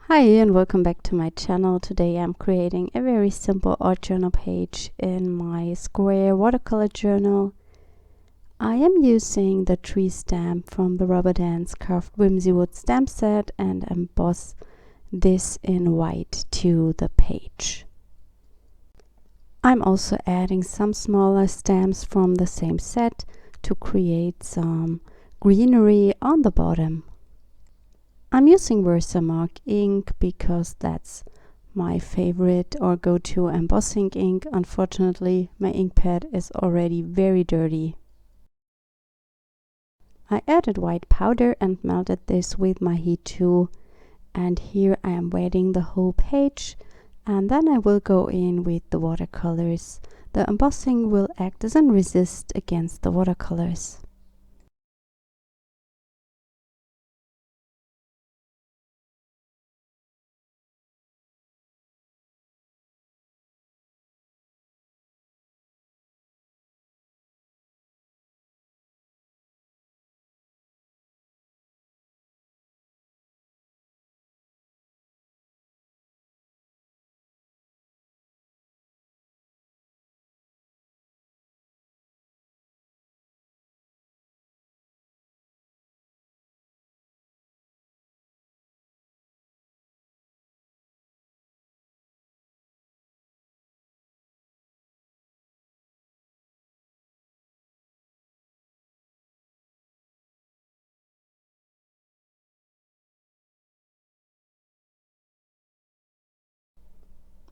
Hi and welcome back to my channel. Today I'm creating a very simple art journal page in my square watercolor journal. I am using the tree stamp from the Rubber Dance Carved Whimsy Wood stamp set and emboss this in white to the page. I'm also adding some smaller stamps from the same set to create some greenery on the bottom. I'm using Versamark ink because that's my favorite or go-to embossing ink. Unfortunately, my ink pad is already very dirty. I added white powder and melted this with my heat tool, and here I am wetting the whole page, and then I will go in with the watercolors. The embossing will act as a resist against the watercolors.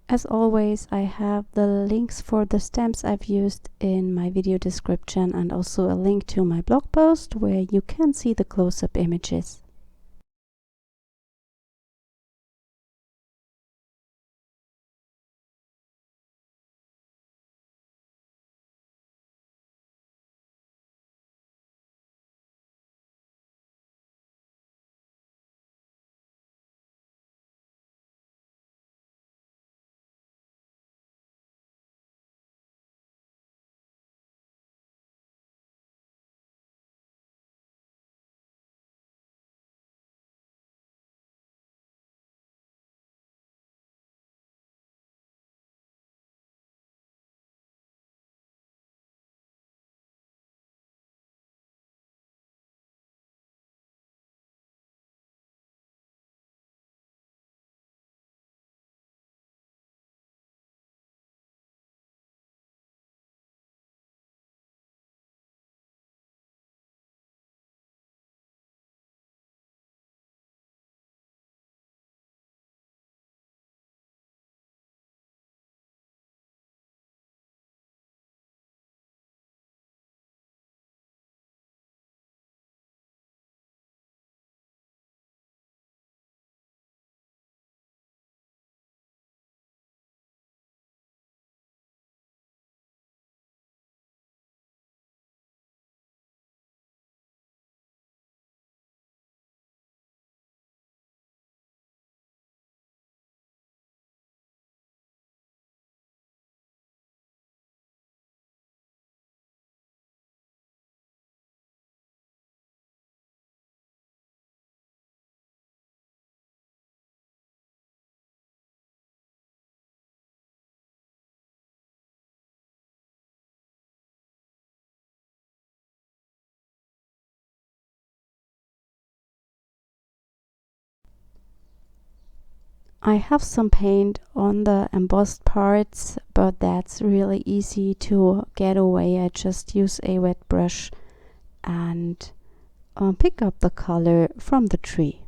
As always, I have the links for the stamps I've used in my video description and also a link to my blog post where you can see the close-up images. I have some paint on the embossed parts, but that's really easy to get away. I just use a wet brush and pick up the color from the tree.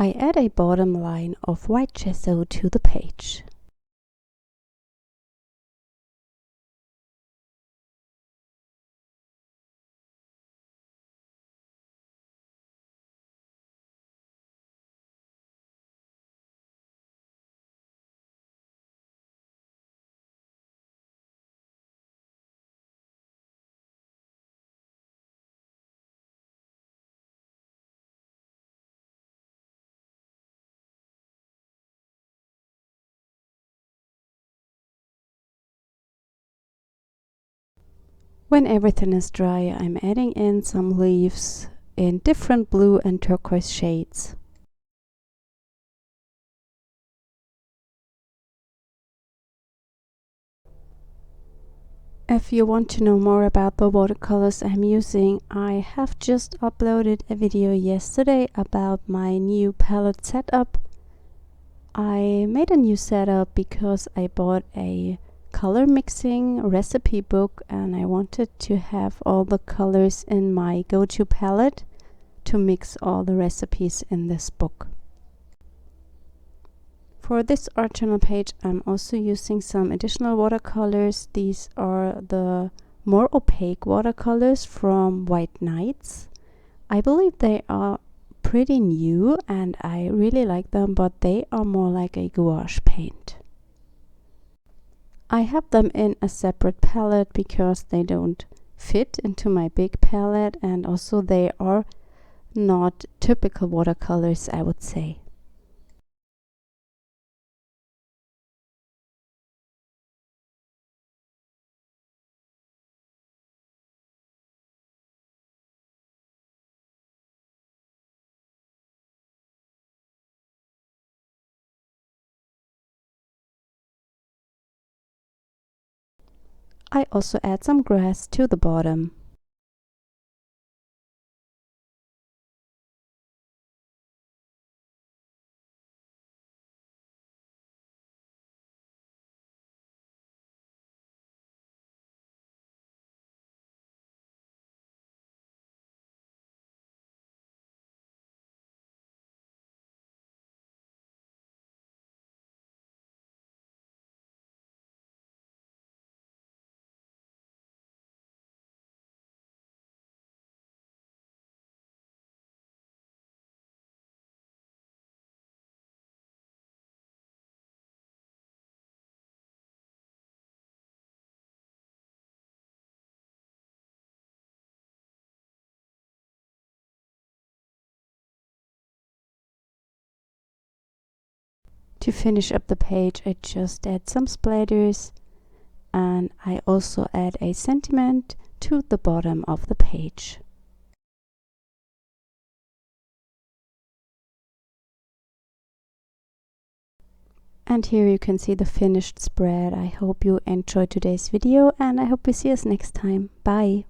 I add a bottom line of white gesso to the page. When everything is dry, I'm adding in some leaves in different blue and turquoise shades. If you want to know more about the watercolors I'm using, I have just uploaded a video yesterday about my new palette setup. I made a new setup because I bought a color mixing recipe book and I wanted to have all the colors in my go-to palette to mix all the recipes in this book. For this art journal page, I'm also using some additional watercolors. These are the more opaque watercolors from White Nights. I believe they are pretty new and I really like them, but they are more like a gouache paint. I have them in a separate palette because they don't fit into my big palette, and also they are not typical watercolors, I would say. I also add some grass to the bottom. To finish up the page, I just add some splatters, and I also add a sentiment to the bottom of the page. And here you can see the finished spread. I hope you enjoyed today's video and I hope we see us next time. Bye!